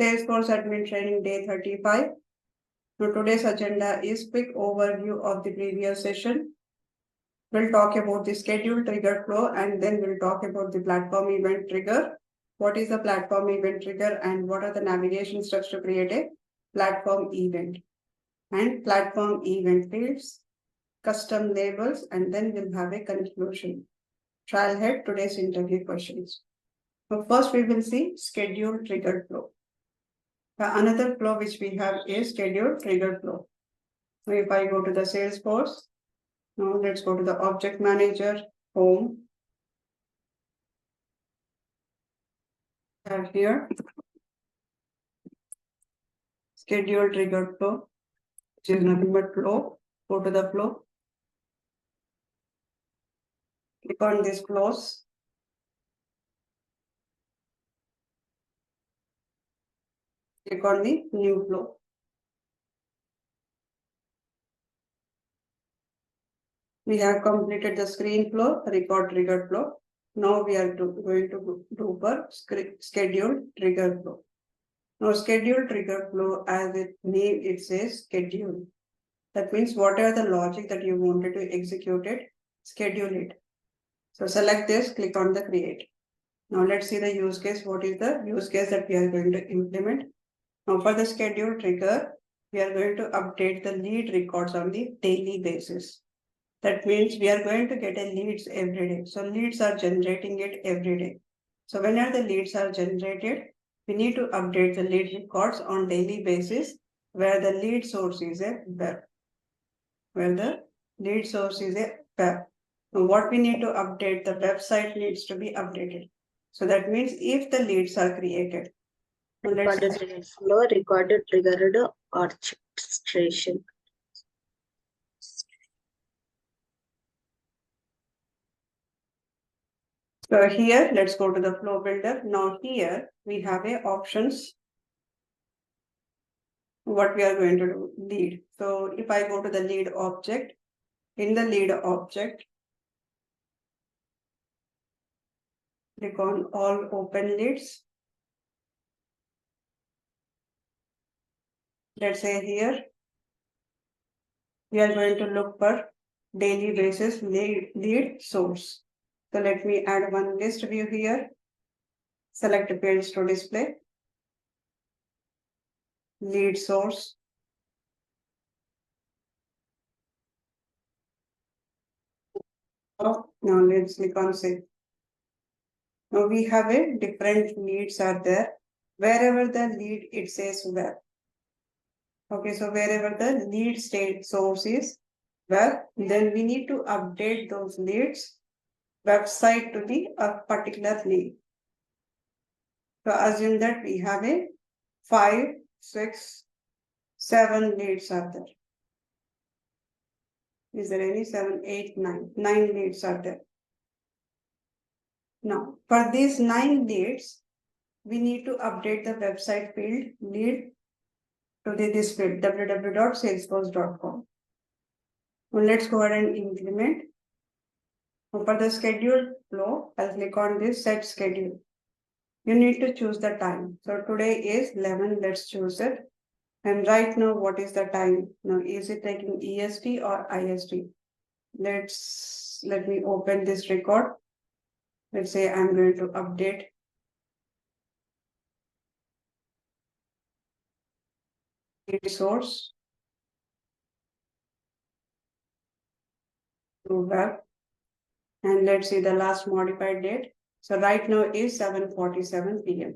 Salesforce Admin Training Day 35. Now today's agenda is quick overview of the previous session. We'll talk about the schedule trigger flow and then we'll talk about the platform event trigger. What is the platform event trigger and what are the navigation steps to create a platform event? And platform event fields, custom labels, and then we'll have a conclusion. Trial head today's interview questions. So first we will see schedule trigger flow. Another flow which we have is schedule trigger flow. So if I go to the Salesforce, now let's go to the object manager, home. Have here schedule trigger flow, which is nothing but flow. Go to the flow. Click on this flows. Click on the new flow. We have completed the screen flow, record trigger flow. Now we are going to do for schedule trigger flow. Now schedule trigger flow, as it name it says schedule. That means whatever the logic that you wanted to execute it, schedule it. So select this, click on the create. Now let's see the use case. What is the use case that we are going to implement? Now for the schedule trigger, we are going to update the lead records on the daily basis. That means we are going to get a leads every day. So leads are generating it every day. So whenever the leads are generated, we need to update the lead records on daily basis where the lead source is a web. Where the lead source is a web. Now what we need to update, the website needs to be updated. So that means if the leads are created. Recorded flow, recorded triggered orchestration. So here, let's go to the flow builder. Now here we have a options. What we are going to do, lead. So if I go to the lead object, in the lead object, click on all open leads. Let's say here, we are going to look for daily basis lead source. So let me add one list view here. Select fields to display. Lead source. Now let's click on save. Now we have a different leads are there. Wherever the lead, it says web. Okay, so wherever the lead state source is web, then we need to update those leads website to be a particular lead. So assume that we have a 5, 6, 7 leads are there. Is there any 7, 8, 9? 9 leads are there. Now, for these 9 leads, we need to update the website field lead to this field www.salesforce.com. Now let's go ahead and implement. Now for the schedule flow, I'll click on this set schedule. You need to choose the time. So today is 11. Let's choose it. And right now, what is the time? Now, is it taking EST or IST? Let me open this record. Let's say I'm going to update. Source to web. And let's see the last modified date. So right now is 7:47 p.m.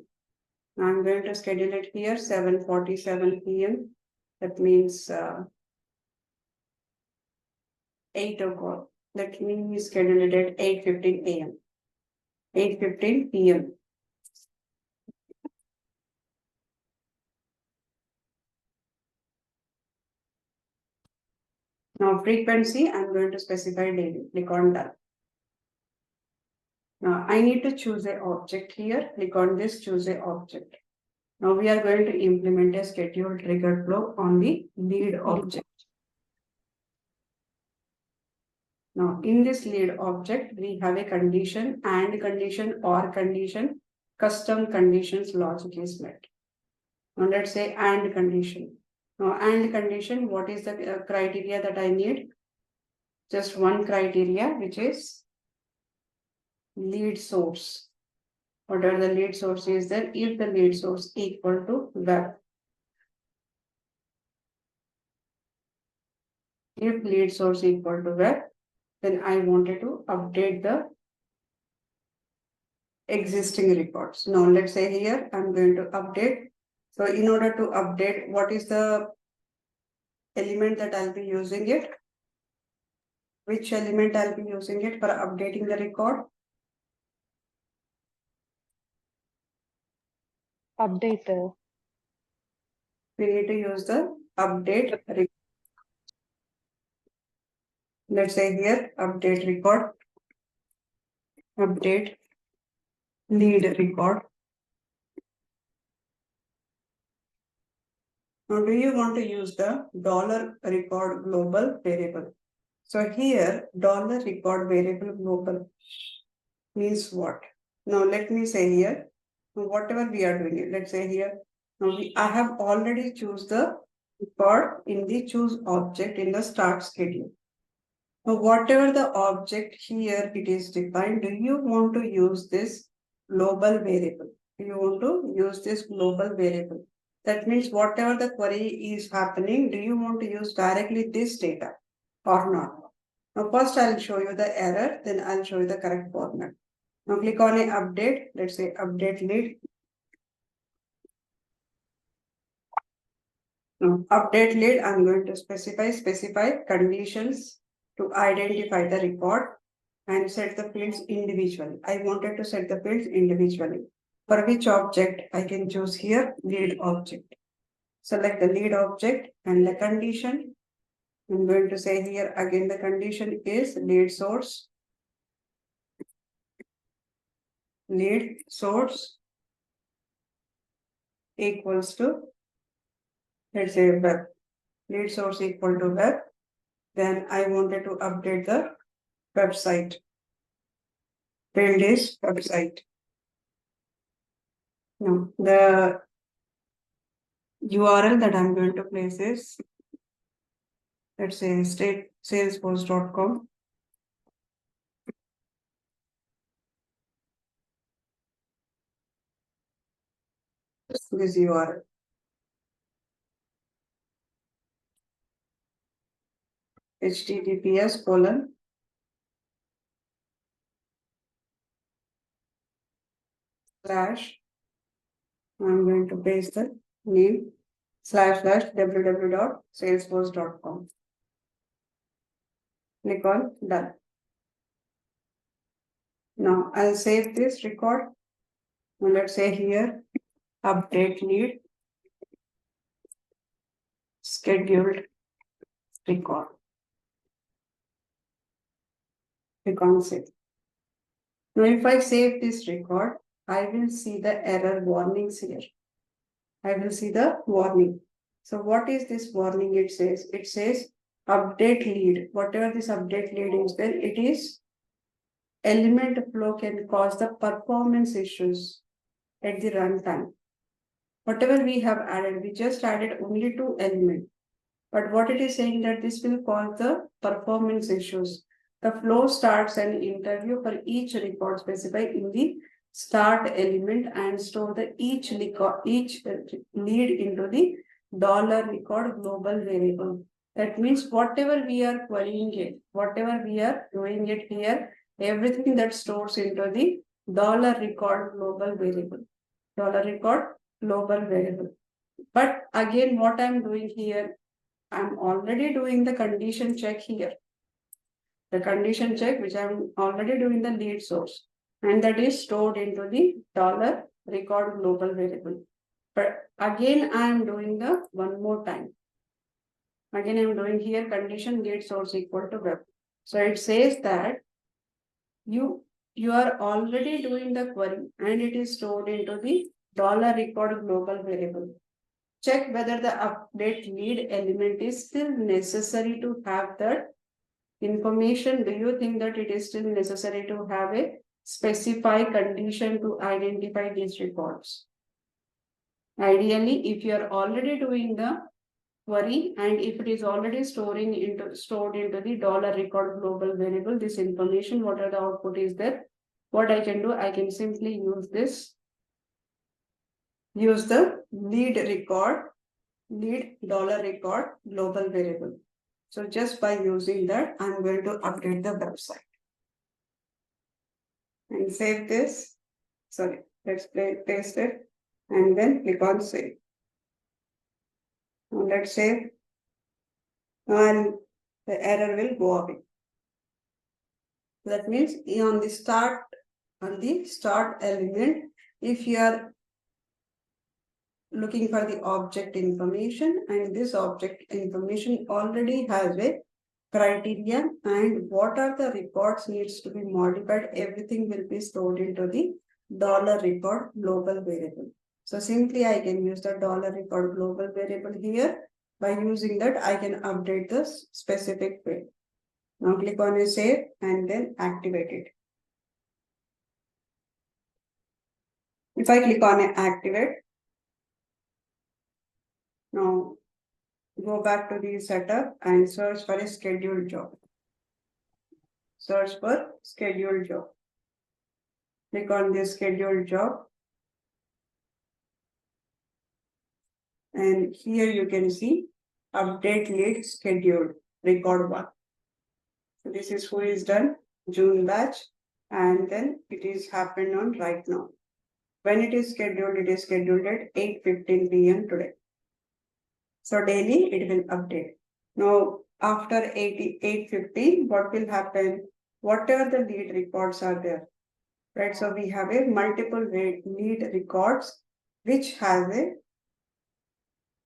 Now I'm going to schedule it here, 7:47 p.m. That means 8 o'clock. Let me schedule it at 8:15 a.m. 8:15 p.m. Now frequency, I'm going to specify daily. Click on done. Now I need to choose an object here. Click on this, choose an object. Now we are going to implement a schedule trigger flow on the lead object. Now in this lead object, we have a condition and condition or condition, custom conditions logic is met. Now let's say and condition. Now and condition, what is the criteria that I need? Just one criteria, which is lead source. Whatever the lead source is there, if the lead source equal to web. If lead source equal to web, then I wanted to update the existing records. Now let's say here I'm going to update. So in order to update, what is the element that I'll be using it? Which element I'll be using it for updating the record? Update. We need to use the update. Let's say here update record, update lead record. Now, do you want to use the dollar record global variable? So here dollar record variable global means what? Now let me say here, whatever we are doing it, let's say here, now I have already choose the record in the choose object in the start schedule. Now whatever the object here it is defined, do you want to use this global variable? Do you want to use this global variable? That means whatever the query is happening, do you want to use directly this data or not? Now first I'll show you the error, then I'll show you the correct format. Now click on a update, let's say update lead. Now update lead, I'm going to specify conditions to identify the record and set the fields individually. I wanted to set the fields individually. For which object I can choose here lead object. Select the lead object and the condition. I'm going to say here again the condition is lead source. Lead source equals to, let's say web. Lead source equal to web. Then I wanted to update the website. Field is website. Now the URL that I'm going to place is, let's say salesforce.com. This URL. https:// I'm going to paste the name / www.salesforce.com. Click on done. Now I'll save this record. Now let's say here update lead scheduled record. Click on save. Now if I save this record, I will see the error warnings here. I will see the warning. So what is this warning? It says update lead. Whatever this update lead is, then it is element flow can cause the performance issues at the runtime. Whatever we have added, we just added only 2 elements. But what it is saying that this will cause the performance issues. The flow starts an interview for each record specified in the start element and store the each lead into the $record global variable. That means whatever we are querying it, whatever we are doing it here, everything that stores into the $record global variable. $record global variable. But again, what I'm doing here, I'm already doing the condition check here. The condition check, which I'm already doing the lead source, and that is stored into the $record global variable. But again, I'm doing the one more time. Again, I'm doing here condition lead source equal to web. So it says that you are already doing the query and it is stored into the $record global variable. Check whether the update lead element is still necessary to have that information. Do you think that it is still necessary to have a specified condition to identify these records? Ideally, if you are already doing the query and if it is already stored into the dollar record global variable, this information, whatever the output is there, what I can do, I can simply use the lead dollar record global variable. So just by using that, I'm going to update the website and save this. Sorry, let's paste it and then click on save. Now let's save and the error will go away. That means on the start element, if you are looking for the object information and this object information already has a criteria and what are the records needs to be modified, everything will be stored into the dollar record global variable. So simply I can use the dollar record global variable here. By using that, I can update this specific field. Now click on a save and then activate it. If I click on a activate, now go back to the setup and search for a scheduled job. Search for scheduled job. Click on the scheduled job. And here you can see update lead scheduled record 1. So this is who is done, June batch, and then it is happened on right now. When it is scheduled at 8:15 p.m. today. So daily it will update. Now after 8:15, what will happen? Whatever the lead records are there, right? So we have a multiple lead records which has a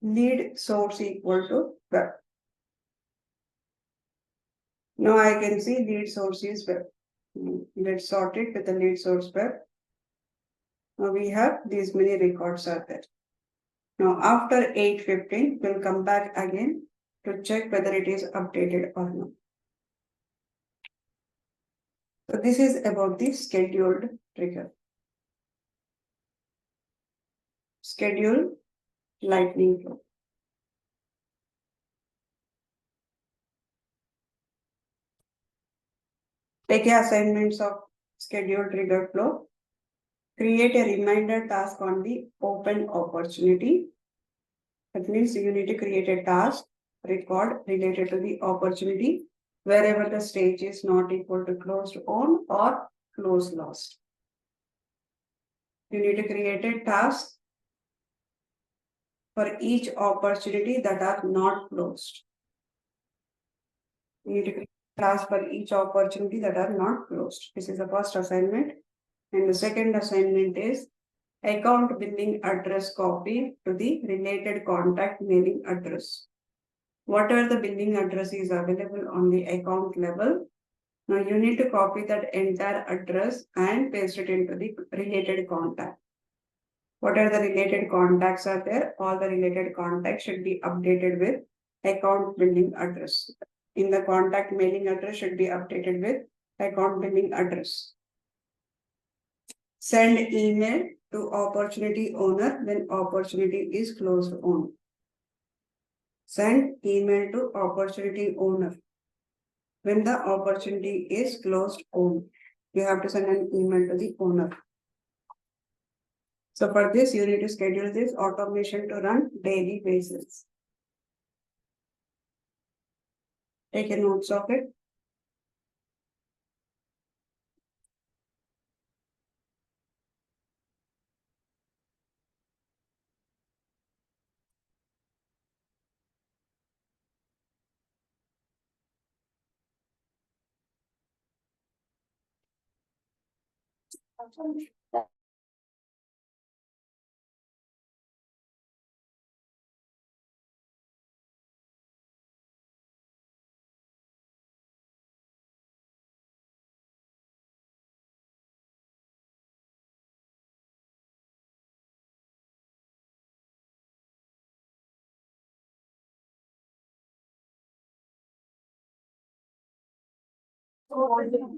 lead source equal to web. Now I can see lead source is web. Let's sort it with the lead source web. Now we have these many records are there. Now after 8:15, we'll come back again to check whether it is updated or not. So this is about the scheduled trigger. Schedule lightning flow. Take assignments of scheduled trigger flow. Create a reminder task on the open opportunity. That means you need to create a task record related to the opportunity wherever the stage is not equal to closed on or closed lost. You need to create a task for each opportunity that are not closed. You need to create a task for each opportunity that are not closed. This is the first assignment. And the second assignment is account billing address copy to the related contact mailing address. Whatever the billing address is available on the account level, now you need to copy that entire address and paste it into the related contact. What are the related contacts are there? All the related contacts should be updated with account billing address. In the contact mailing address should be updated with account billing address. Send email to opportunity owner when opportunity is closed on. Send email to opportunity owner when the opportunity is closed on. You have to send an email to the owner. So for this, you need to schedule this automation to run daily basis. Take a notes of it.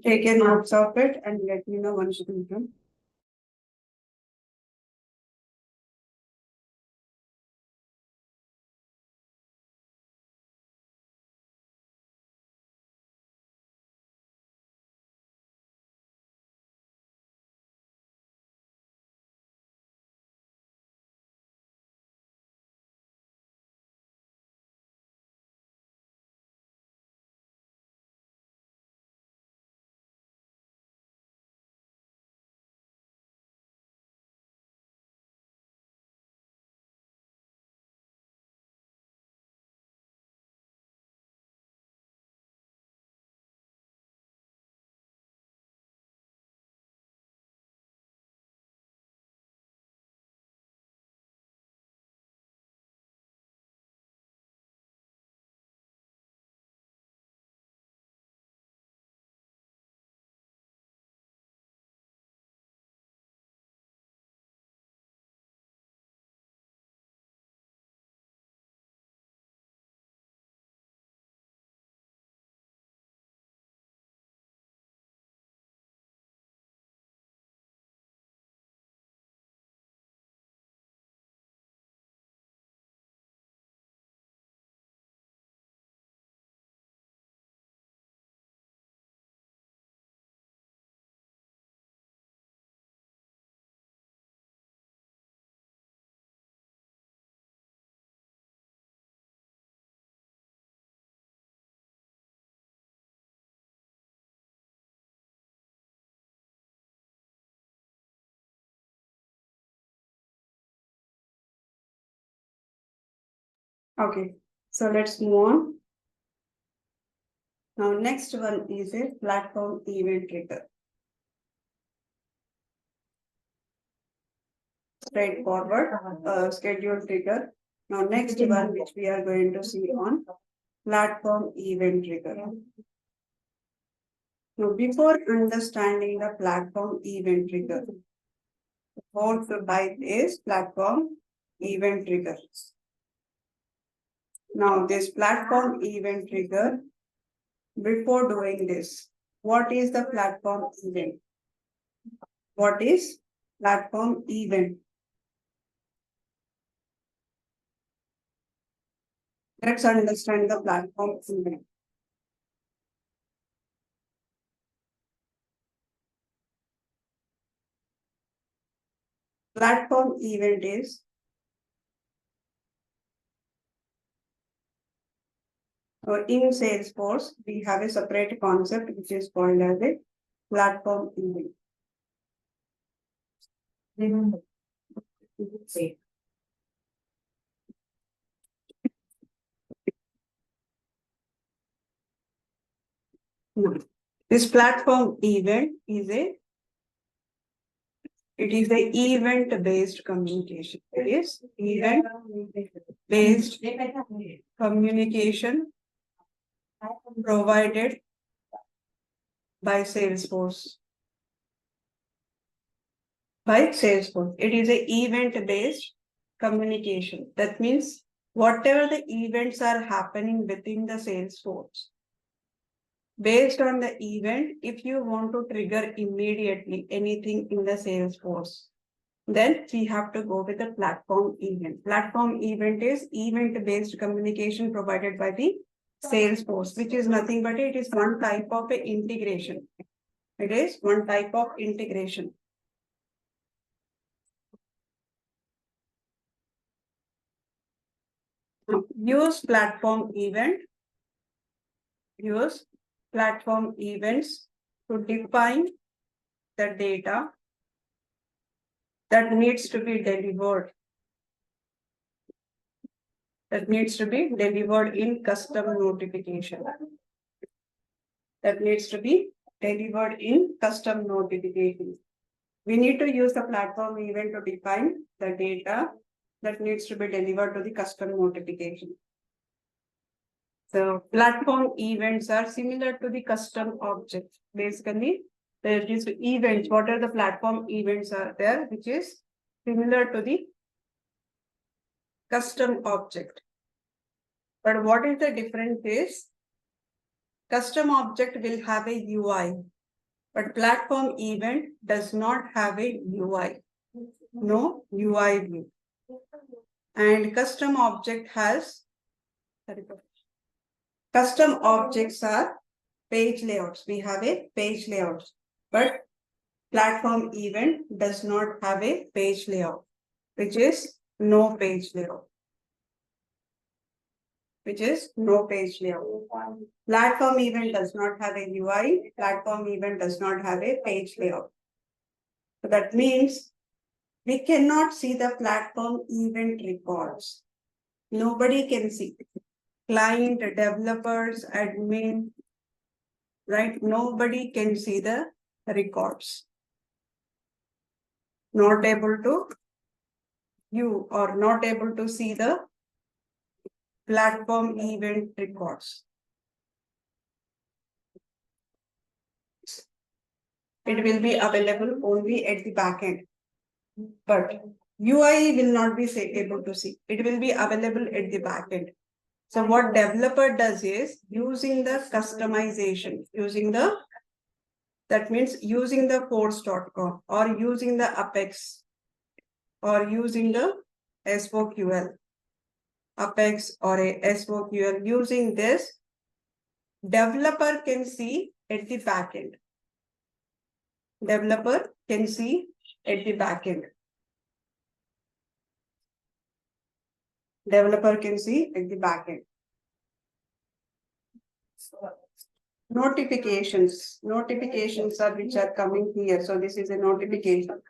Take a notes of it and let me know once you can. Okay, so let's move on. Now, next one is a platform event trigger. Straightforward, schedule trigger. Now, next one which we are going to see on platform event trigger. Now, before understanding the platform event trigger, what to buy is platform event trigger. Now, this platform event trigger, before doing this, what is the platform event? What is platform event? Let's understand the platform event. Platform event is in Salesforce, we have a separate concept which is called as a platform event. Now, this platform event is a event-based communication. It is event-based communication provided by Salesforce. It is an event-based communication. That means whatever the events are happening within the Salesforce, based on the event, if you want to trigger immediately anything in the Salesforce, then we have to go with the platform event. Platform event is event-based communication provided by the Salesforce, which is nothing but it is one type of a integration. It is one type of integration. Use platform events to define the data that needs to be delivered. That needs to be delivered in custom notification. That needs to be delivered in custom notification. We need to use the platform event to define the data that needs to be delivered to the custom notification. So platform events are similar to the custom objects. Basically, there is events. What are the platform events are there, which is similar to the custom object. But what is the difference is custom object will have a UI, but platform event does not have a UI. No UI view. And custom object has custom objects are page layouts. We have a page layout, but platform event does not have a page layout, which is no page layout. Platform event does not have a UI. Platform event does not have a page layout. So that means we cannot see the platform event records. Nobody can see. Client, developers, admin, right? Nobody can see the records. Not able to view or not able to see the platform event records. It will be available only at the backend, but UI will not be able to see. It will be available at the backend. So what developer does is using the customization, that means using the force.com or using the Apex or using the SOQL, Apex or a SOQL, using this, developer can see at the backend. Developer can see at the backend. Developer can see at the backend. Notifications are which are coming here. So this is a notification.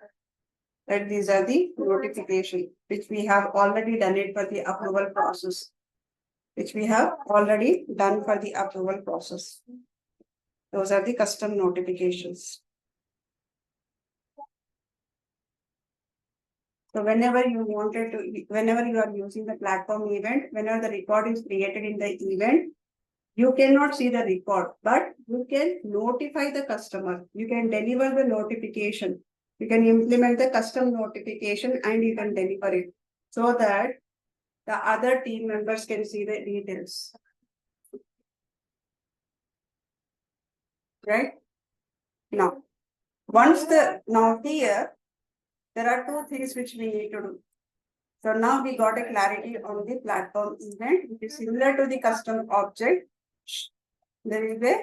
That these are the notification which we have already done it for the approval process. which we have already done for the approval process. Those are the custom notifications. So whenever you are using the platform event, whenever the record is created in the event, you cannot see the record, but you can notify the customer. You can deliver the notification. You can implement the custom notification and you can deliver it so that the other team members can see the details. Right? Now, now here, there are two things which we need to do. So now we got a clarity on the platform event, which is similar to the custom object. There will be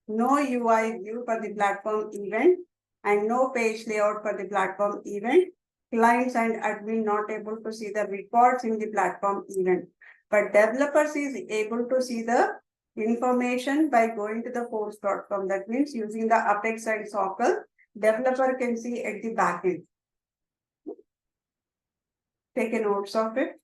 no UI view for the platform event and no page layout for the platform event. Clients and admin not able to see the records in the platform event, but developers is able to see the information by going to the force.com. That means using the Apex and Sockle, developer can see at the backend. Take a notes of it.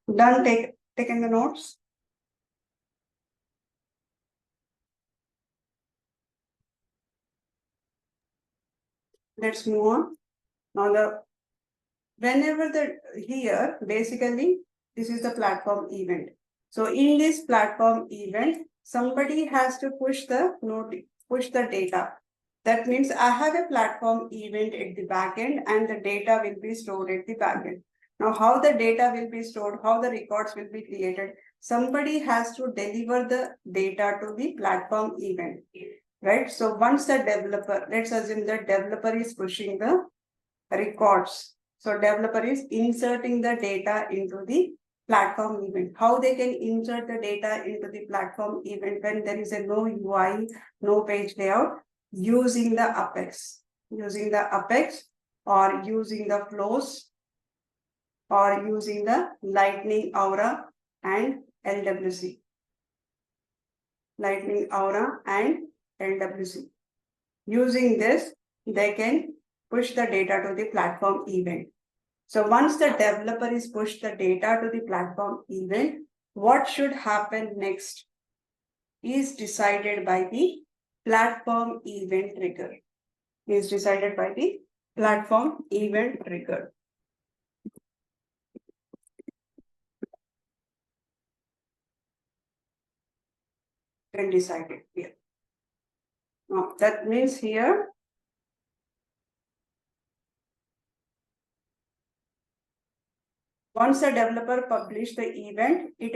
Done, taking the notes. Let's move on. Now whenever here, basically, this is the platform event. So in this platform event, somebody has to push the data. That means I have a platform event at the backend and the data will be stored at the backend. Now, how the data will be stored, how the records will be created, somebody has to deliver the data to the platform event, right? So once the developer, let's assume the developer is pushing the records. So developer is inserting the data into the platform event. How they can insert the data into the platform event when there is a no UI, no page layout, using the Apex, or using the flows, or using the lightning aura and LWC. Lightning aura and LWC. Using this, they can push the data to the platform event. So once the developer is pushed the data to the platform event, what should happen next is decided by the platform event trigger. Is decided by the platform event trigger. And decided here. Now that means here once the developer publish the event, it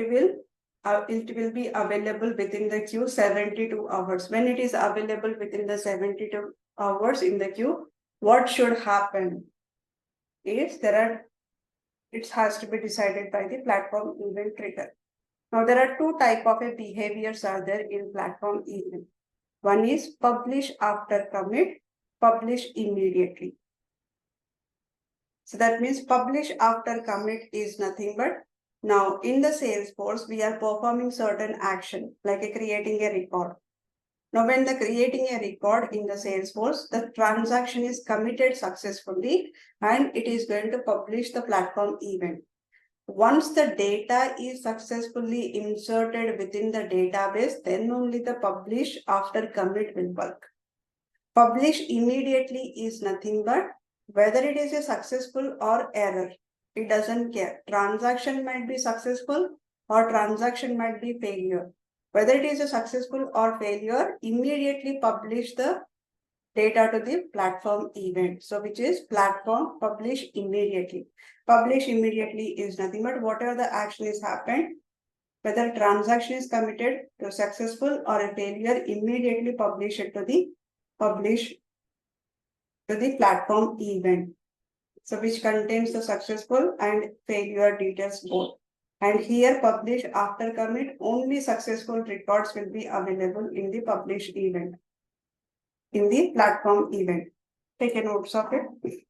will be available within the queue 72 hours. When it is available within the 72 hours in the queue, what should happen is it has to be decided by the platform event trigger. Now there are two type of behaviors are there in platform event. One is publish after commit, publish immediately. So that means publish after commit is nothing but now in the Salesforce, we are performing certain action like creating a record. Now when the creating a record in the Salesforce, the transaction is committed successfully and it is going to publish the platform event. Once the data is successfully inserted within the database, then only the publish after commit will work. Publish immediately is nothing but whether it is a successful or error. It doesn't care. Transaction might be successful or transaction might be failure. Whether it is a successful or failure, immediately publish the data to the platform event. So which is platform publish immediately. Publish immediately is nothing but whatever the action is happened, whether transaction is committed to successful or a failure, immediately publish it to the platform event. So which contains the successful and failure details both. And here publish after commit, only successful records will be available in the publish event, in the platform event. Take a notes of it.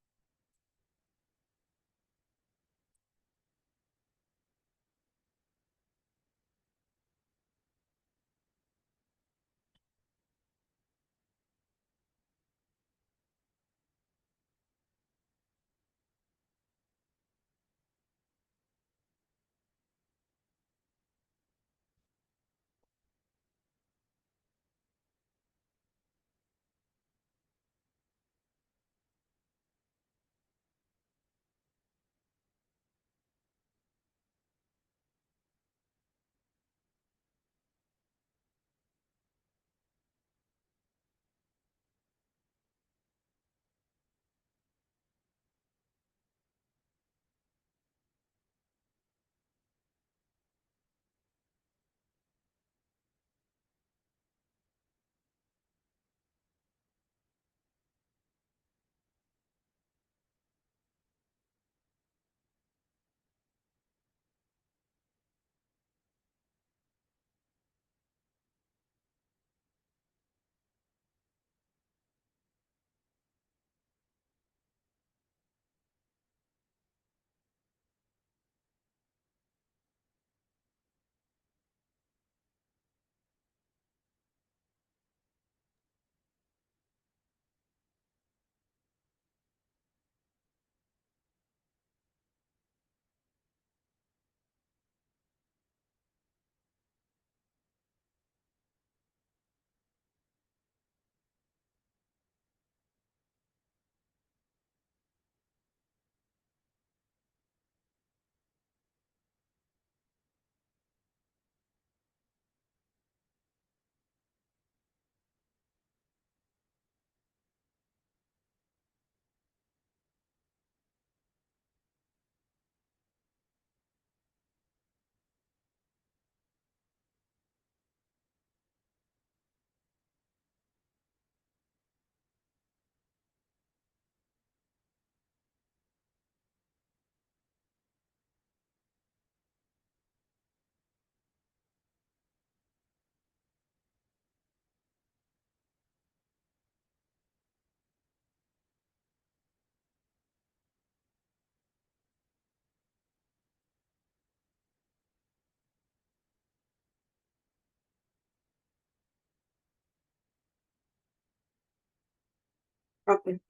Okay.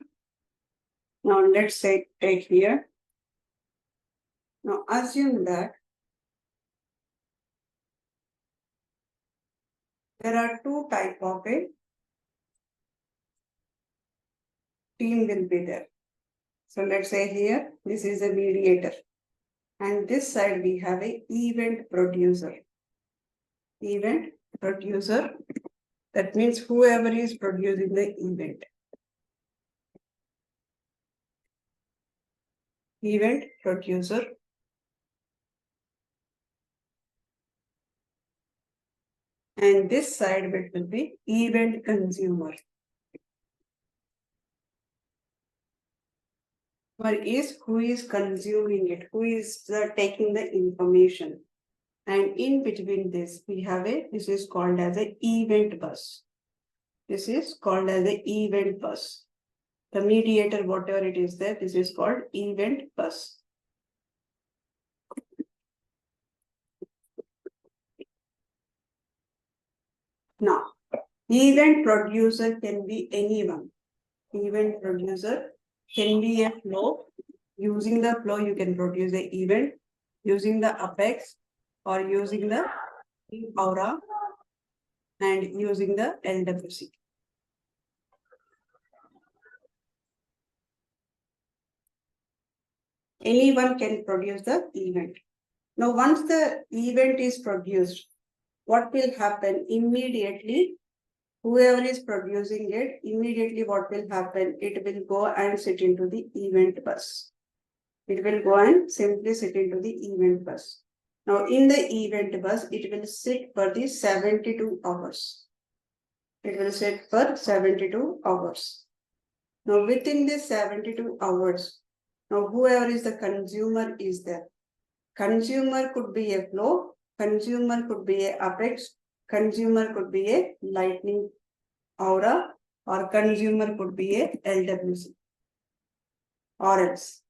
Now let's say take here. Now assume that there are two type of a team will be there. So let's say here, this is a mediator. And this side we have a event producer. Event producer. That means whoever is producing the event. Event producer. And this side bit will be event consumer. Or is who is consuming it, who is taking the information. And in between this, we have this is called as a event bus. This is called as a event bus. The mediator, whatever it is there, this is called event bus. Now, event producer can be anyone. Event producer can be a flow. Using the flow, you can produce the event. using the Apex or using the Aura and using the LWC. Anyone can produce the event. Now, once the event is produced, what will happen immediately? Whoever is producing it, immediately what will happen? It will go and sit into the event bus. It will go and simply sit into the event bus. Now, in the event bus, it will sit for the 72 hours. It will sit for 72 hours. Now, within this 72 hours, now whoever is the consumer is there. Consumer could be a flow, consumer could be a Apex, consumer could be a lightning aura, or consumer could be a LWC, or else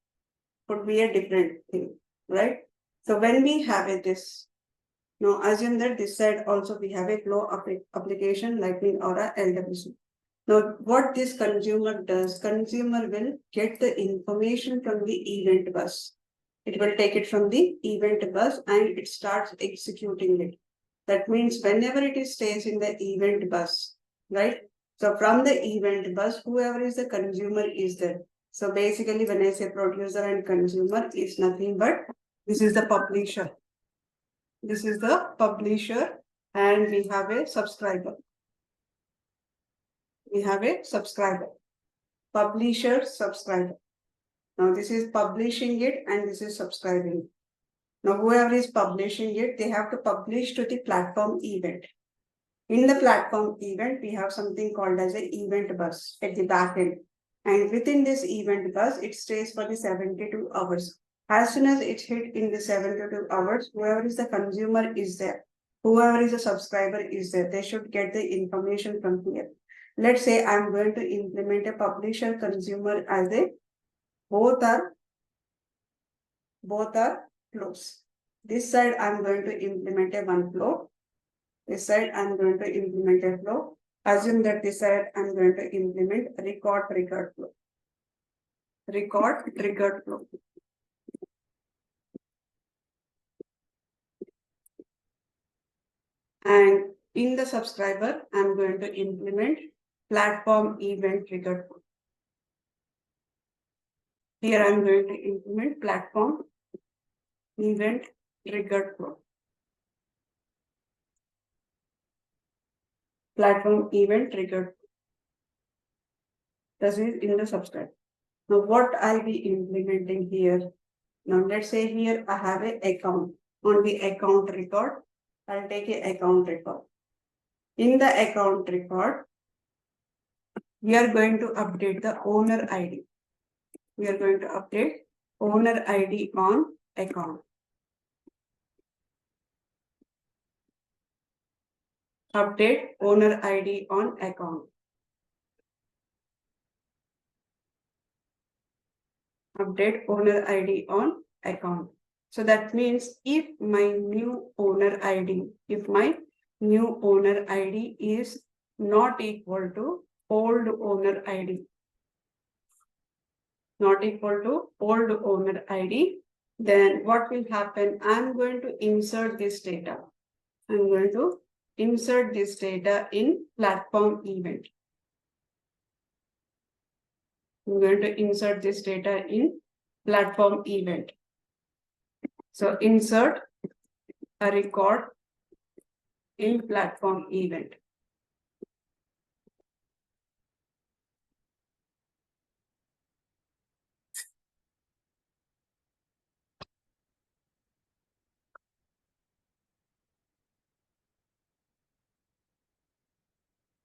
could be a different thing, right? So when we have this, now assume that this side also we have a flow application lightning aura LWC. Now what this consumer does, consumer will get the information from the event bus. It will take it from the event bus and it starts executing it. That means whenever it stays in the event bus, right? So from the event bus, whoever is the consumer is there. So basically when I say producer and consumer is nothing but this is the publisher. This is the publisher and we have a subscriber. We have a subscriber. Publisher, subscriber. Now this is publishing it and this is subscribing. Now whoever is publishing it, they have to publish to the platform event. In the platform event, we have something called as an event bus at the back end. And within this event bus, it stays for the 72 hours. As soon as it hit in the 72 hours, whoever is the consumer is there. Whoever is a subscriber is there. They should get the information from here. Let's say I'm going to implement a publisher consumer as a both are flows. This side I'm going to implement a one flow. This side I'm going to implement a flow. Assume that this side I'm going to implement record triggered flow. Record triggered flow. And in the subscriber, I'm going to implement platform event triggered flow. Here I'm going to implement platform event triggered flow. Platform event triggered. This is in the subscriber. Now what I'll be implementing here. Now let's say here I have an account. On the account record, I'll take an account record. In the account record, we are going to update the owner ID. We are going to update owner ID on account. Update owner ID on account. Update owner ID on account. So that means if my new owner ID, if my new owner ID is not equal to old owner ID, not equal to old owner ID, then what will happen? I'm going to insert this data. I'm going to insert this data in platform event. I'm going to insert this data in platform event. So insert a record in platform event.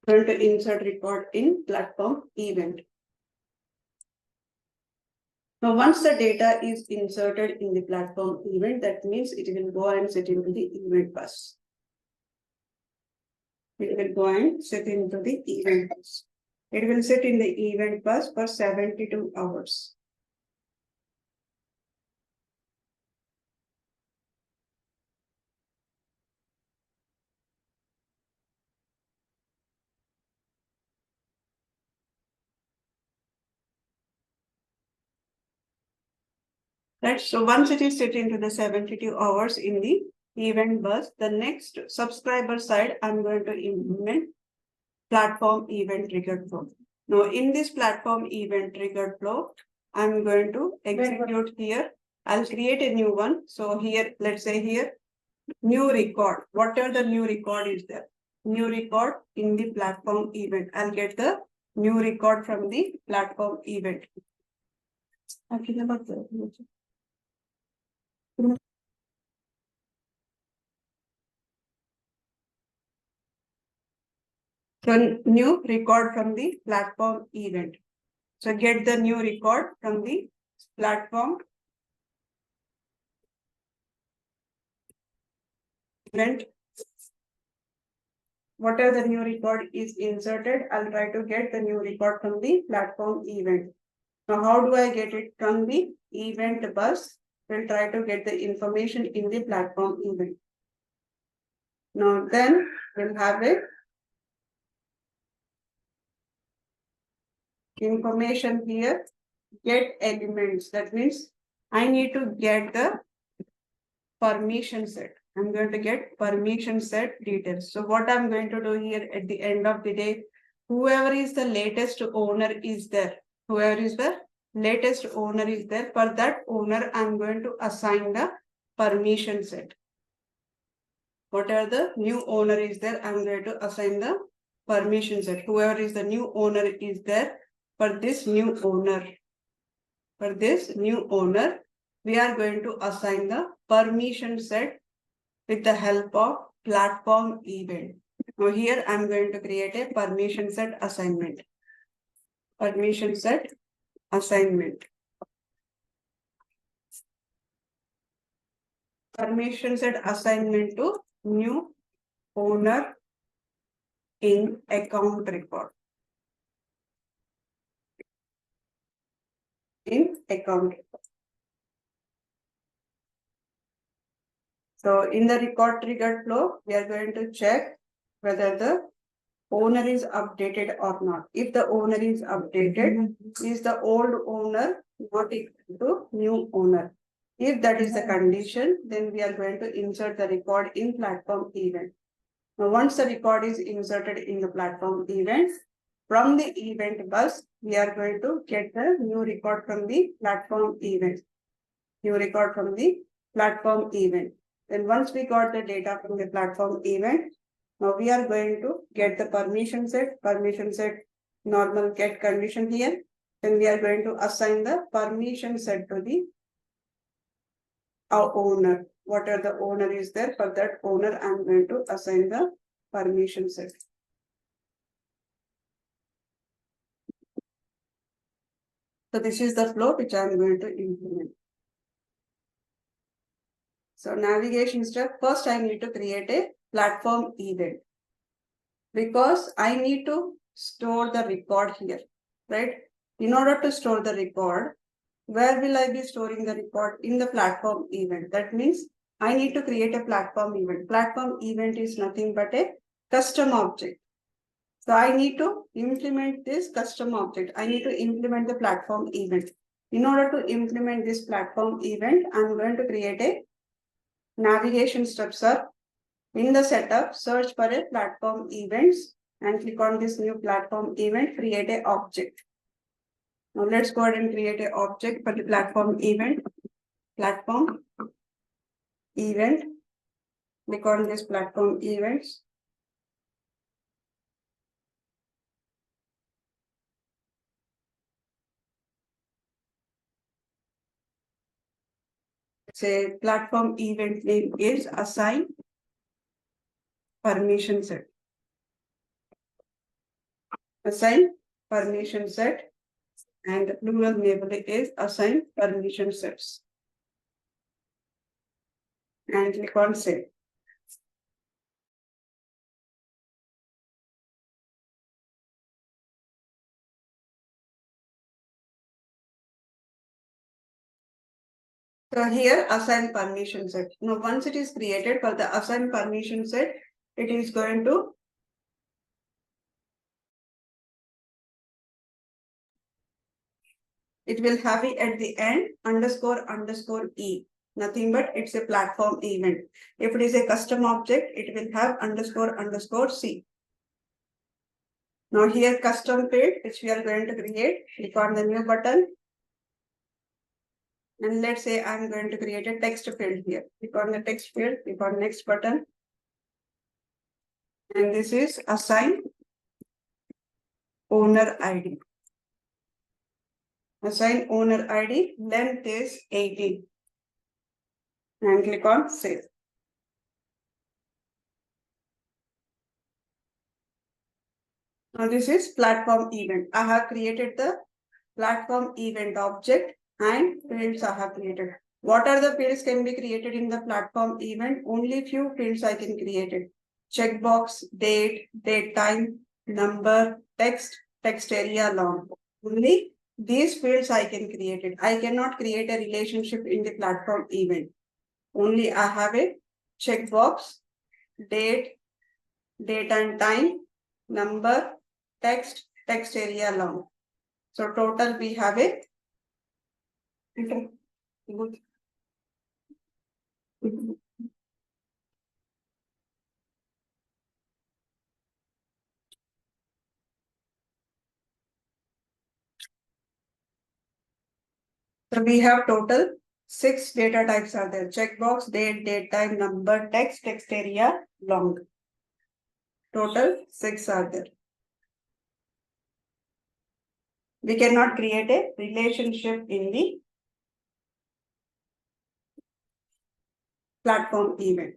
Going to insert record in platform event. Now, once the data is inserted in the platform event, that means it will go and sit into the event bus. It will go and sit into the event bus. It will sit in the event bus for 72 hours. Right. So once it is set into the 72 hours in the event bus, the next subscriber side, I'm going to implement platform event triggered flow. Now in this platform event triggered flow, I'm going to execute here. I'll create a new one. So here, let's say here, new record, whatever the new record is there, new record in the platform event. I'll get the new record from the platform event. So new record from the platform event. So get the new record from the platform event. Whatever the new record is inserted, I'll try to get the new record from the platform event. Now, how do I get it from the event bus? We'll try to get the information in the platform event. Now, then we'll have a information here, get elements. That means I need to get the permission set. I'm going to get permission set details. So what I'm going to do here at the end of the day, whoever is the latest owner is there. Whoever is the latest owner is there. For that owner, I'm going to assign the permission set. Whatever the new owner is there, I'm going to assign the permission set. Whoever is the new owner is there. For this new owner, we are going to assign the permission set with the help of platform event. Now here I'm going to create a permission set assignment. Permission set assignment. Permission set assignment to new owner in account record. In account record. So in the record triggered flow, we are going to check whether the owner is updated or not. If the owner is updated, is the old owner not equal to new owner? If that is the condition, then we are going to insert the record in platform event. Now, once the record is inserted in the platform event, from the event bus, we are going to get the new record from the platform event. New record from the platform event. Then once we got the data from the platform event, now we are going to get the permission set normal get condition here. Then we are going to assign the permission set to the owner. Whatever the owner is there, for that owner, I'm going to assign the permission set. So this is the flow which I'm going to implement. So navigation step, first I need to create a platform event because I need to store the record here, right? In order to store the record, where will I be storing the record? In the platform event. That means I need to create a platform event. Platform event is nothing but a custom object. So I need to implement this custom object. I need to implement the platform event. In order to implement this platform event, I'm going to create a navigation steps are in the setup, search for a platform events and click on this new platform event, create a object. Now let's go ahead and create an object for the platform event. Platform event. Click on this platform events. Say platform event name is assign permission set. Assign permission set and the plural label is assign permission sets. And click on save. So here assign permission set. Now once it is created for the assign permission set, it is going to it will have it at the end underscore E. Nothing but it's a platform event. If it is a custom object, it will have underscore C. Now here custom field, which we are going to create, click on the new button. And let's say I'm going to create a text field here. Click on the text field, click on next button. And this is assign owner ID. Assign owner ID, length is 18. And click on save. Now this is platform event. I have created the platform event object and fields I have created. What are the fields can be created in the platform event? Only few fields I can create it. Checkbox, date, date time, number, text area long. Only these fields I can create it. I cannot create a relationship in the platform event. Only I have a checkbox, date and time, number, text area long. So total we have a so we have total 6 data types are there. Checkbox, date time, number, text area, long. Total 6 are there. We cannot create a relationship in the platform event.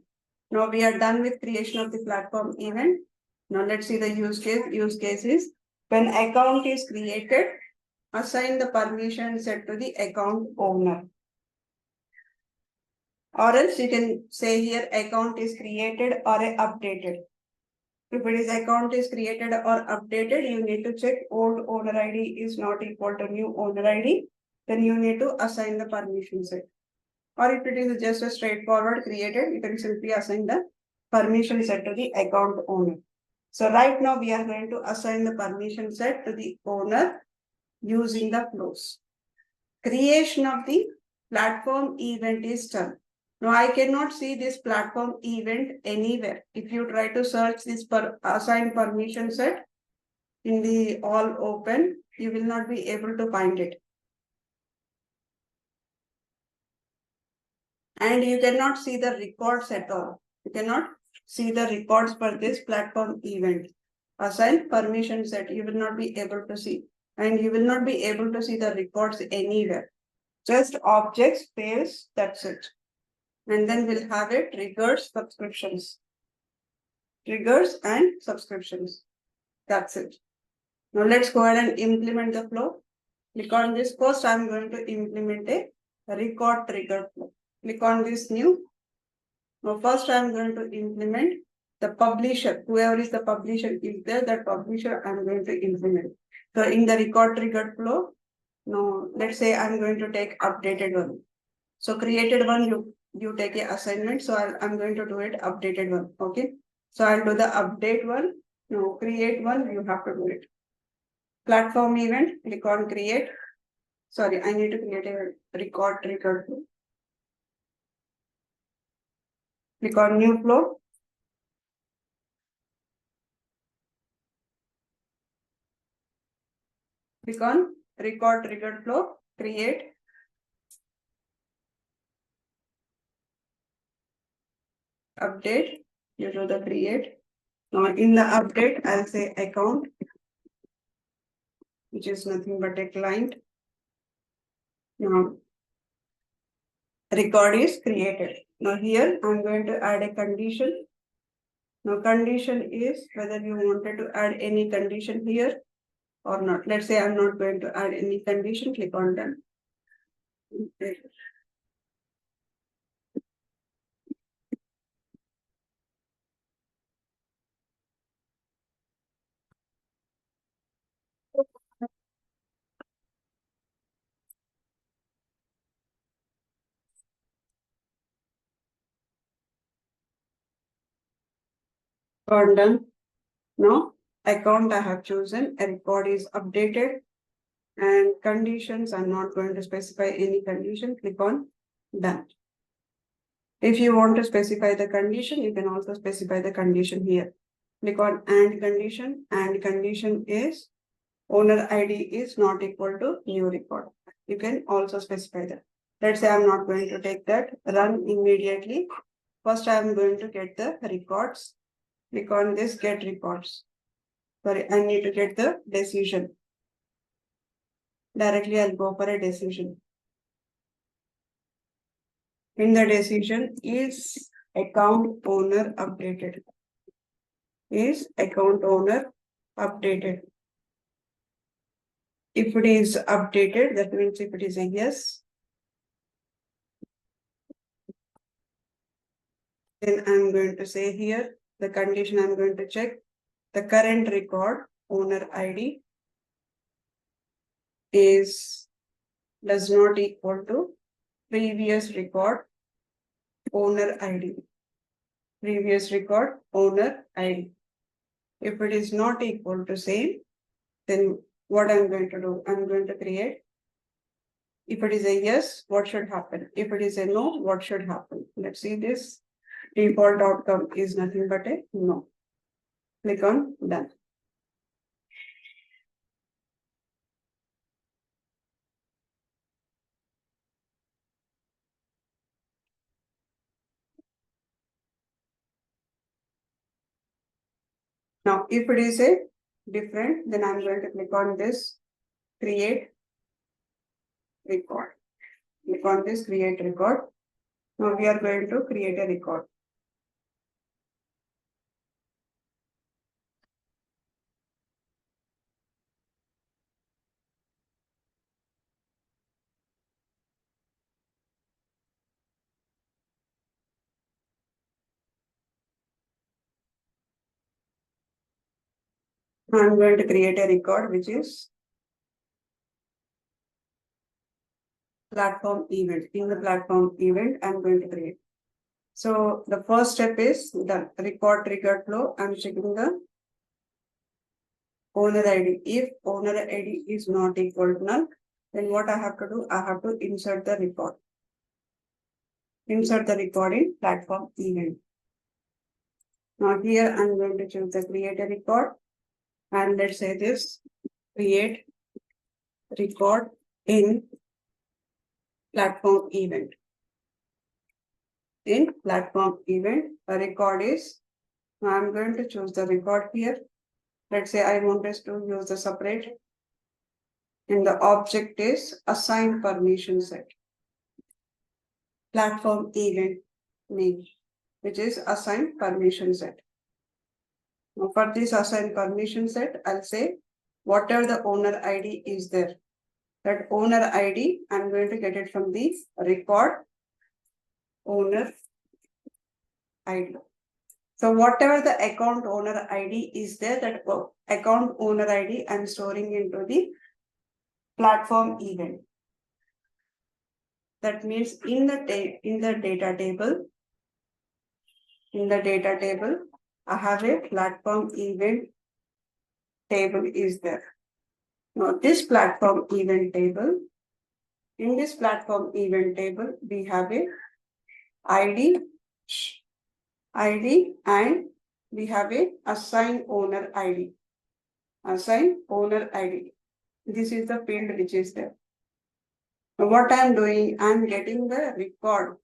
Now we are done with creation of the platform event. Now let's see the use case. Use case is when account is created, assign the permission set to the account owner. Or else you can say here account is created or updated. If it is account is created or updated, you need to check old owner ID is not equal to new owner ID. Then you need to assign the permission set. Or if it is just a straightforward created, you can simply assign the permission set to the account owner. So right now we are going to assign the permission set to the owner using the flows. Creation of the platform event is done. Now I cannot see this platform event anywhere. If you try to search this assign permission set in the all open, you will not be able to find it. And you cannot see the records at all. You cannot see the records for this platform event. Assign permission set, you will not be able to see. And you will not be able to see the records anywhere. Just objects, pairs, that's it. And then we'll have it triggers, subscriptions. Triggers and subscriptions. That's it. Now let's go ahead and implement the flow. Click on this. First, I'm going to implement a record trigger flow. Click on this new. Now first, I'm going to implement the publisher. Whoever is the publisher is there, that publisher I'm going to implement. So in the record trigger flow, now let's say I'm going to take updated one. So created one, you take a assignment. So I'm going to do it updated one. Okay. So I'll do the update one. No, create one, you have to do it. Platform event, click on create. Sorry, I need to create a record trigger flow. Click on new flow. Click on record triggered flow, create. Update, you do the create. Now in the update, I'll say account, which is nothing but a client. Now record is created. Now here I'm going to add a condition. Now condition is whether you wanted to add any condition here or not. Let's say I'm not going to add any condition, click on done. Okay. Done. Now account I have chosen, a record is updated. And conditions, I'm not going to specify any condition. Click on done. If you want to specify the condition, you can also specify the condition here. Click on and condition, and condition is owner ID is not equal to new record. You can also specify that. Let's say I'm not going to take that, run immediately. First, I'm going to get the records. Click on this get records. Sorry, I need to get the decision. Directly, I'll go for a decision. In the decision, is account owner updated? Is account owner updated? If it is updated, that means if it is a yes, then I'm going to say here the condition I'm going to check the current record owner ID is does not equal to previous record owner ID. Previous record owner ID. If it is not equal to same, then what I'm going to do? I'm going to create. If it is a yes, what should happen? If it is a no, what should happen? Let's see this. Default outcome is nothing but a no. Click on done. Now, if it is a different, then I'm going to click on this create record. Click on this create record. Now we are going to create a record. I'm going to create a record which is platform event. In the platform event, I'm going to create. So the first step is the record triggered flow. I'm checking the owner ID. If owner ID is not equal to null, then what I have to do? I have to insert the record. Insert the record in platform event. Now here I'm going to choose the create a record, and let's say this create record in platform event. In platform event, a record is, I'm going to choose the record here. Let's say I want us to use the separate. And the object is assign permission set. Platform event name, which is assign permission set. Now for this assign permission set, I'll say whatever the owner ID is there. That owner ID, I'm going to get it from the record owner ID. So whatever the account owner ID is there, that account owner ID I'm storing into the platform event. That means in the data table, I have a platform event table is there. Now this platform event table, in this platform event table, we have a ID, and we have a assign owner ID. Assign owner ID. This is the field which is there. Now what I'm doing, I'm getting the record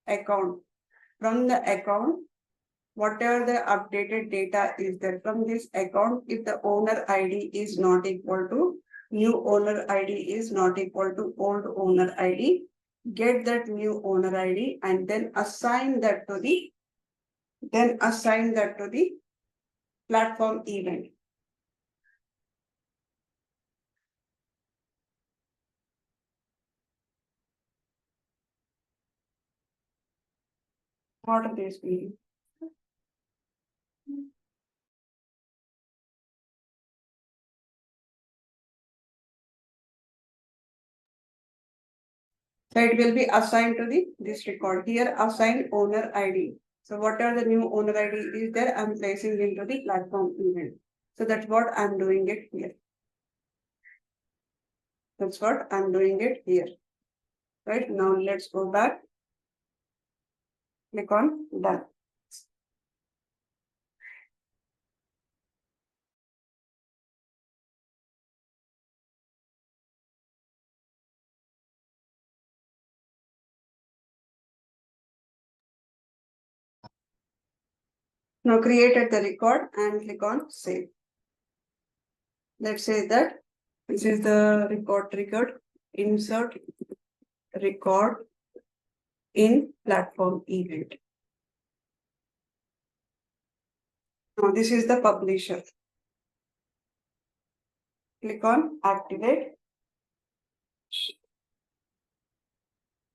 account. From the account, whatever the updated data is there from this account, if the owner ID is not equal to new owner ID is not equal to old owner ID, get that new owner ID and then assign that to the platform event. What are these meaning? So it will be assigned to this record here, assign owner ID. So whatever the new owner ID is there, I'm placing into the platform event. So that's what I'm doing it here. That's what I'm doing it here. Right now, let's go back. Click on done. Now created the record and click on save. Let's say that this is the record triggered. Insert record in platform event. Now this is the publisher. Click on activate.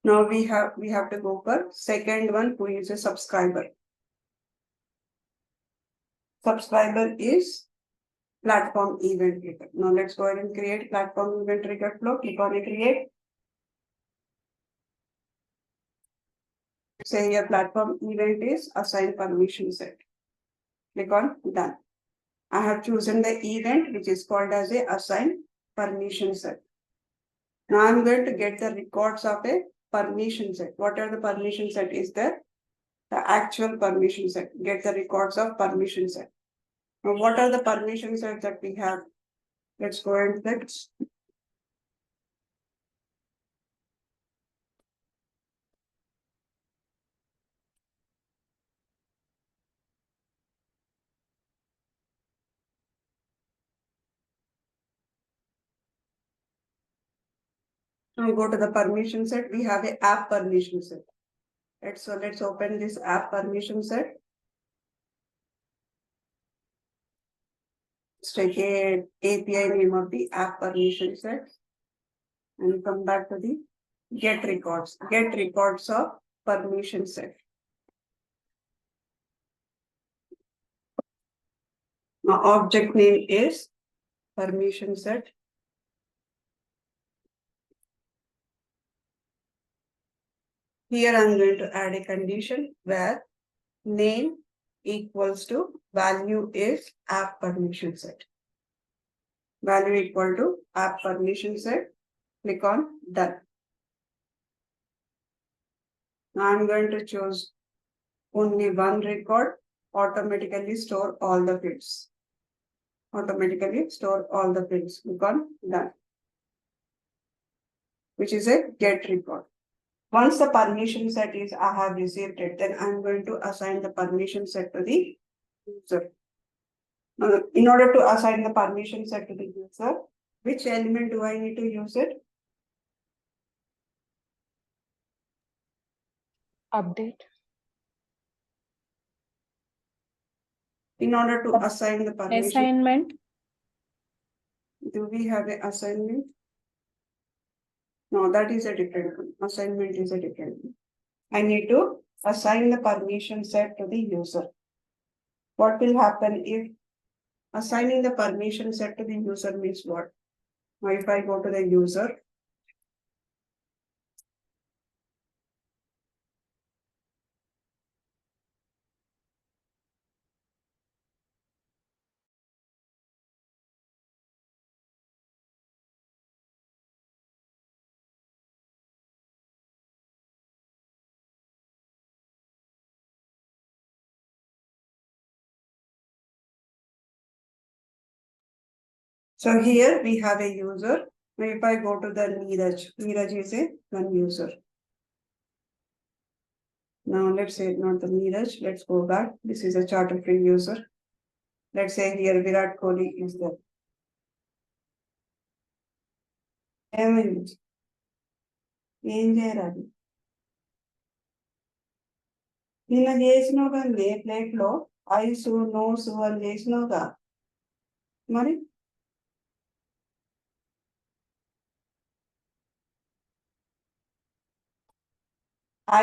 Now we have to go for second one, who is a subscriber. Subscriber is platform event trigger. Now let's go ahead and create platform event trigger flow. Click on create. Say your platform event is assign permission set. Click on done. I have chosen the event which is called as a assign permission set. Now I'm going to get the records of a permission set. What are the permission set is there? The actual permission set. Get the records of permission set. Now what are the permission sets that we have? Let's go and let's now go to the permission set. We have a app permission set. Right, so let's open this app permission set. Let's take a API name of the app permission set and come back to the get records. Get records of permission set. Now object name is permission set. Here I'm going to add a condition where name equals to value is app permission set. Value equal to app permission set. Click on done. Now I'm going to choose only one record. Automatically store all the fields. Automatically store all the fields. Click on done. Which is a get record. Once the permission set is I have received it, then I'm going to assign the permission set to the user. Now, in order to assign the permission set to the user, which element do I need to use it? Update. In order to assign the permission, Assignment. do we have an assignment? No, that is a different one. Assignment is a different one. I need to assign the permission set to the user. What will happen if assigning the permission set to the user means what? Now, if I go to the user, so here we have a user. Now, if I go to the Neeraj is a one user. Now let's say not the Neeraj, let's go back. This is a charter free user. Let's say here Virat Kohli is there. ఏం చేయరాదు నిన్న చేసినావు కానీ plate లో ice notes అని చేసినావుగా మరి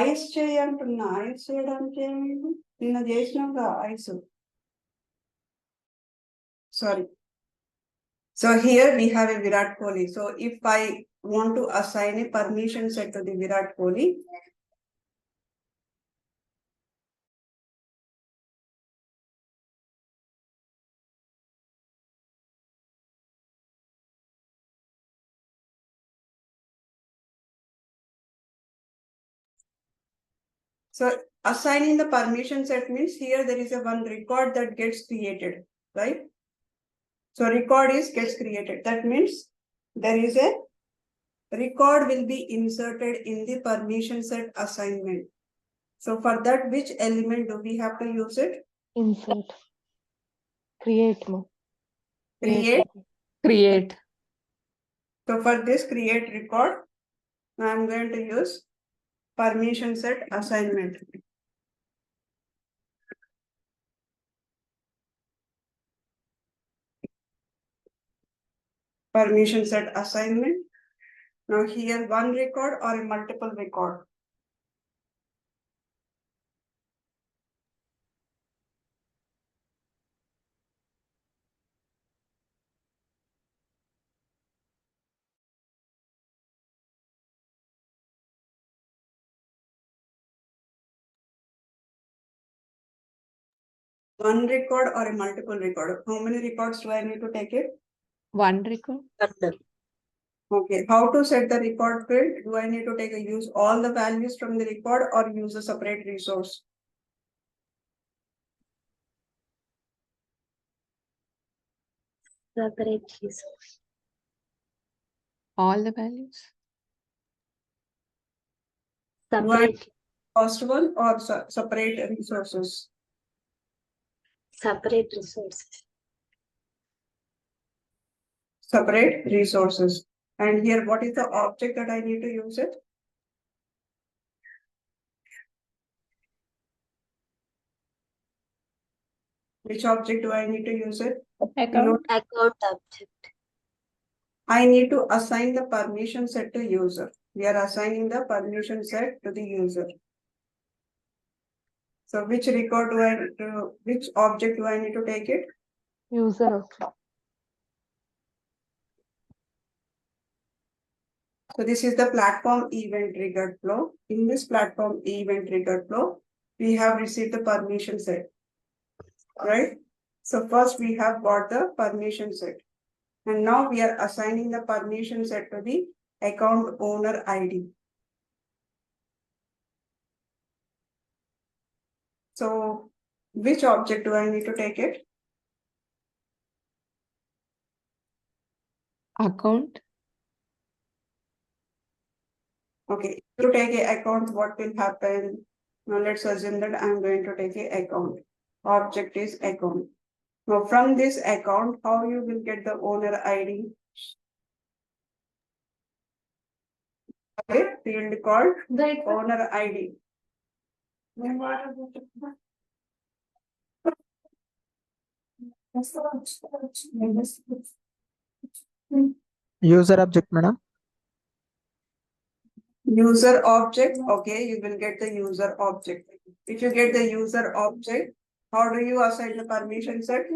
ice చేయంటున్నా ice చేయడానికి ఏమి నిన్న చేసినావుగా ice sorry. So here we have a Virat Kohli. So if I want to assign a permission set to the Virat Kohli, So assigning the permission set means here there is a one record that gets created, right? So record gets created. That means there is a record will be inserted in the permission set assignment. So for that, which element do we have to use it? Insert. Create. Create. Create. So for this create record, I am going to use permission set assignment. Permission set assignment. Now here one record or a multiple record. One record or a multiple record. How many records do I need to take it? One record. Okay, how to set the record field? Do I need to take a use all the values from the record or use a separate resource? Separate resource. All the values. Separate. First one or separate resources? Separate resources. Separate resources. And here, what is the object that I need to use it? Which object do I need to use it? Account. Account object. I need to assign the permission set to user. We are assigning the permission set to the user. So which record do I need to, which object do I need to take it? User object. So this is the platform event triggered flow. In this platform event triggered flow, we have received the permission set, right? So first we have got the permission set. And now we are assigning the permission set to the account owner ID. So which object do I need to take it? Account. Okay, to take a account, what will happen? Now let's assume that I'm going to take a account. Object is account. Now from this account, how you will get the owner ID? Okay, field called the owner ID. User object, madam. User object, okay, you will get the user object. If you get the user object, how do you assign the permission set?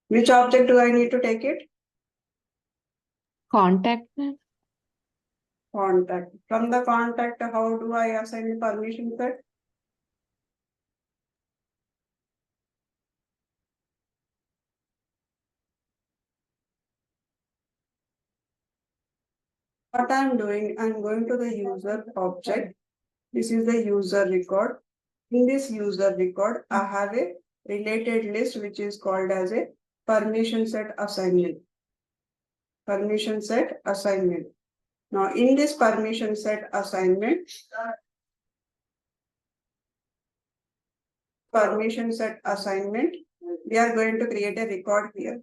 Which object do I need to take it? Contact name. Contact. From the contact, how do I assign the permission set? What I'm doing, I'm going to the user object. This is the user record. In this user record, I have a related list which is called as a permission set assignment. Permission set assignment. Now in this permission set assignment, we are going to create a record here,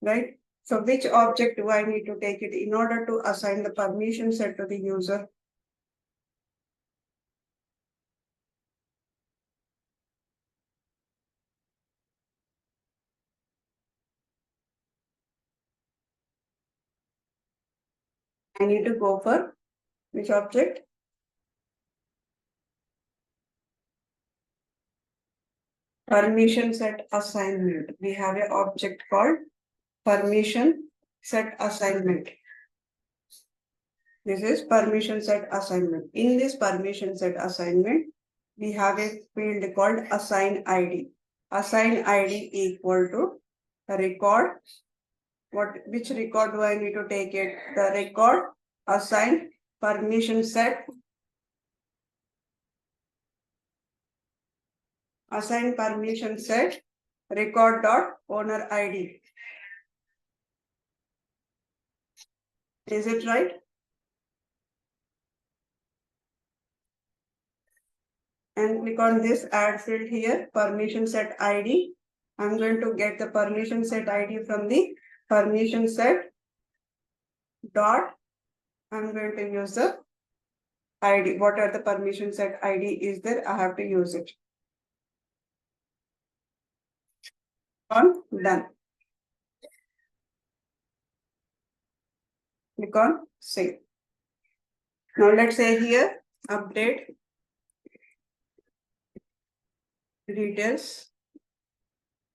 right? So which object do I need to take it in order to assign the permission set to the user? I need to go for which object? Permission set assignment. We have an object called permission set assignment. This is permission set assignment. In this permission set assignment, we have a field called assign ID. Assign ID equal to record. Which record do I need to take it? The record assign permission set. Assign permission set record dot owner ID. Is it right? And click on this add field here, permission set ID. I'm going to get the permission set ID from the permission set dot. I'm going to use the ID. What are the permission set ID is there? I have to use it. On done. Click on save. Now let's say here update details.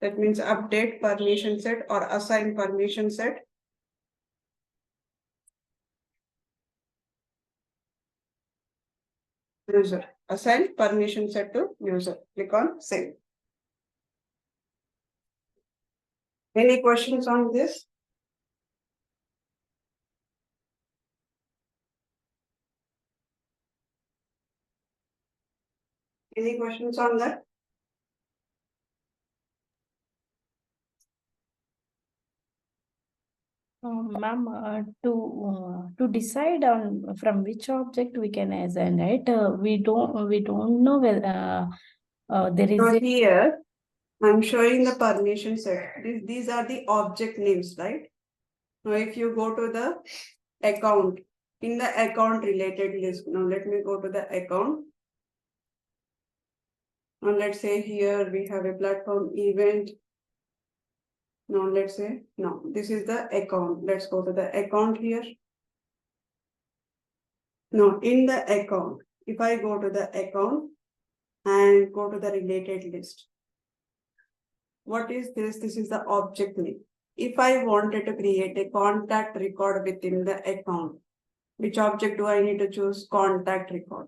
That means update permission set or assign permission set. User. Assign permission set to user. Click on save. Any questions on this? Any questions on that? Ma'am, to decide on from which object we can assign, right? We don't know whether there is So a here, I'm showing the permission set. These are the object names, right? Now, if you go to the account, in the account related list, now let me go to the account. Now, let's say here we have a platform event. Now, let's say, no, this is the account. Let's go to the account here. Now, in the account, if I go to the account and go to the related list, what is this? This is the object name. If I wanted to create a contact record within the account, which object do I need to choose? Contact record.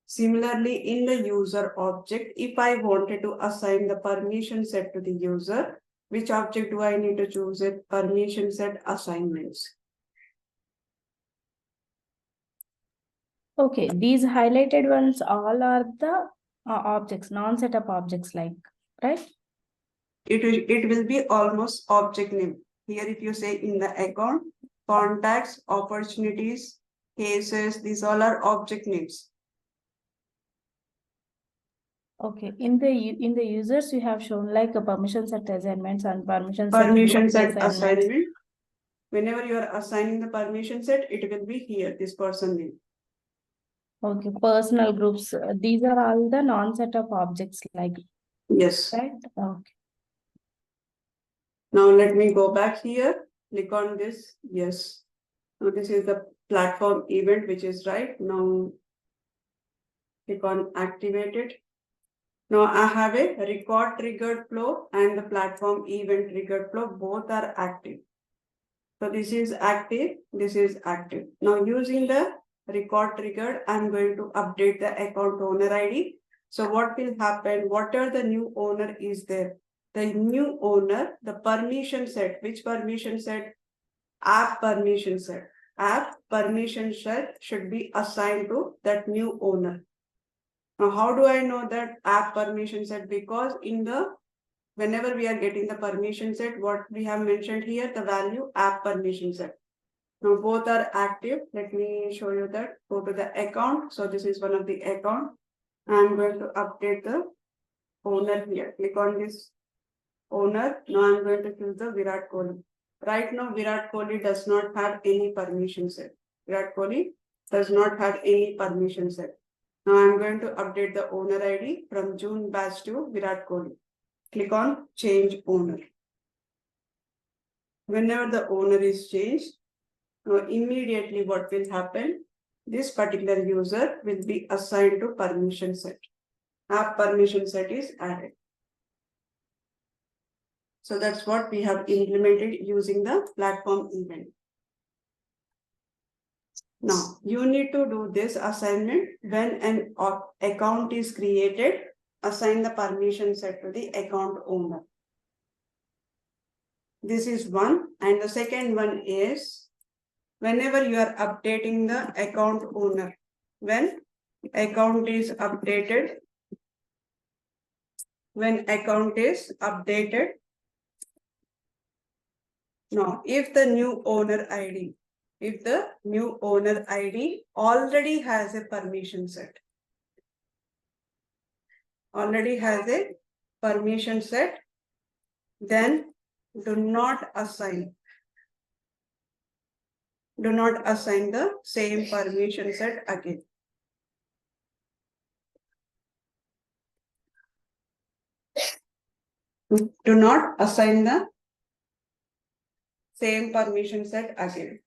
Similarly, in the user object, if I wanted to assign the permission set to the user, which object do I need to choose it? Permission set assignments. okay. These highlighted ones all are the objects, non-setup objects, like, right? It will be almost object name. Here, if you say in the account, contacts, opportunities, cases, these all are object names. Okay. In the users, you have shown like a permission set assignments and permission set assignment. Whenever you are assigning the permission set, it will be here, this person name. Okay, personal groups. These are all the non-setup objects, like, yes, right? Okay. Now let me go back here, click on this, yes. Now this is the platform event, which is right. Now click on activated. Now I have a record triggered flow and the platform event triggered flow, both are active. So this is active, this is active. Now using the record triggered, I'm going to update the account owner ID. So what will happen? Whatever the new owner is there, the new owner, the permission set, which permission set? App permission set. App permission set should be assigned to that new owner. Now, how do I know that app permission set? Because in the, whenever we are getting the permission set, what we have mentioned here, the value app permission set. Now both are active. Let me show you that. Go to the account. So this is one of the account. I'm going to update the owner here. Click on this owner. Now I'm going to choose the Virat Kohli. Right now, Virat Kohli does not have any permission set. Virat Kohli does not have any permission set. Now I'm going to update the owner ID from June batch to Virat Kohli. Click on change owner. Whenever the owner is changed, Now immediately what will happen? This particular user will be assigned to permission set. App permission set is added. So that's what we have implemented using the platform event. Now you need to do this assignment when an account is created. Assign the permission set to the account owner. This is one, and the second one is whenever you are updating the account owner, when account is updated, now if the new owner ID, already has a permission set, then do not assign the same permission set again. Do not assign the same permission set again.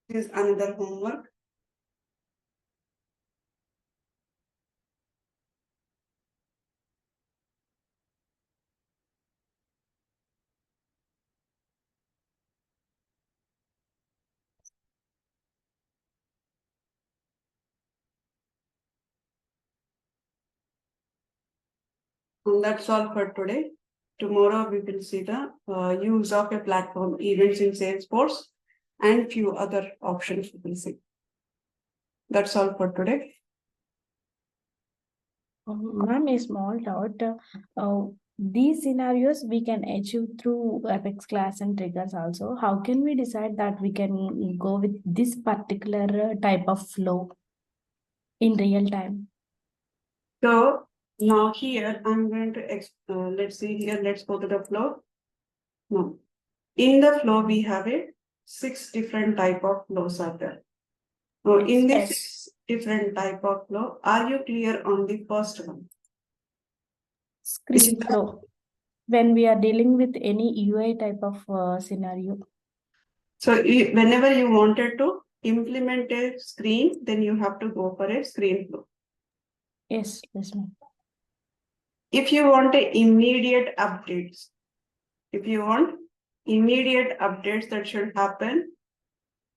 This is another homework. And that's all for today. Tomorrow we will see the use of a platform events in Salesforce and few other options we will see. That's all for today. Ma'am, a small doubt. These scenarios we can achieve through Apex class and triggers also. How can we decide that we can go with this particular type of flow in real time? So now here I'm going to let's see here. Let's go to the flow. No, in the flow we have 6 different type of flows are there. Now in this Yes. different type of flow, are you clear on the first one? Screen flow. When we are dealing with any UI type of scenario. So whenever you wanted to implement a screen, then you have to go for a screen flow. Yes, ma'am. If you want immediate updates, that should happen.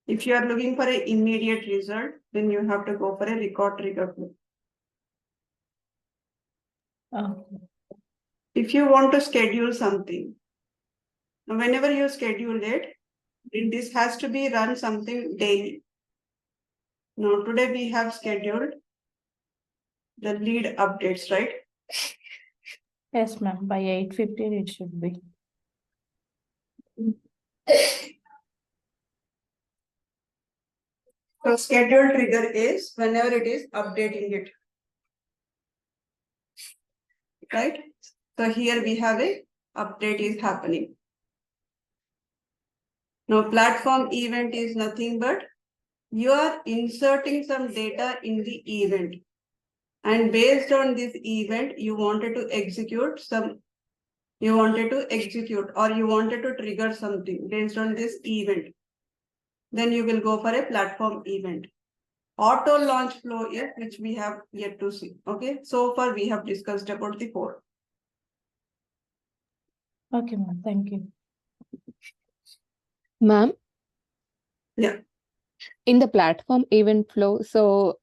If you are looking for an immediate result, then you have to go for a record trigger flow. If you want to schedule something, whenever you schedule it, then this has to be run something daily. Now today we have scheduled the lead updates, right? Yes, ma'am. By 8:15 it should be. So schedule trigger is whenever it is updating it. Right? So here we have a update is happening. Now platform event is nothing but you are inserting some data in the event. And based on this event, you wanted to execute or you wanted to trigger something based on this event. Then you will go for a platform event. Auto launch flow is which we have yet to see. Okay, so far we have discussed about the 4. Okay, ma'am. Thank you. Ma'am? Yeah. In the platform event flow, so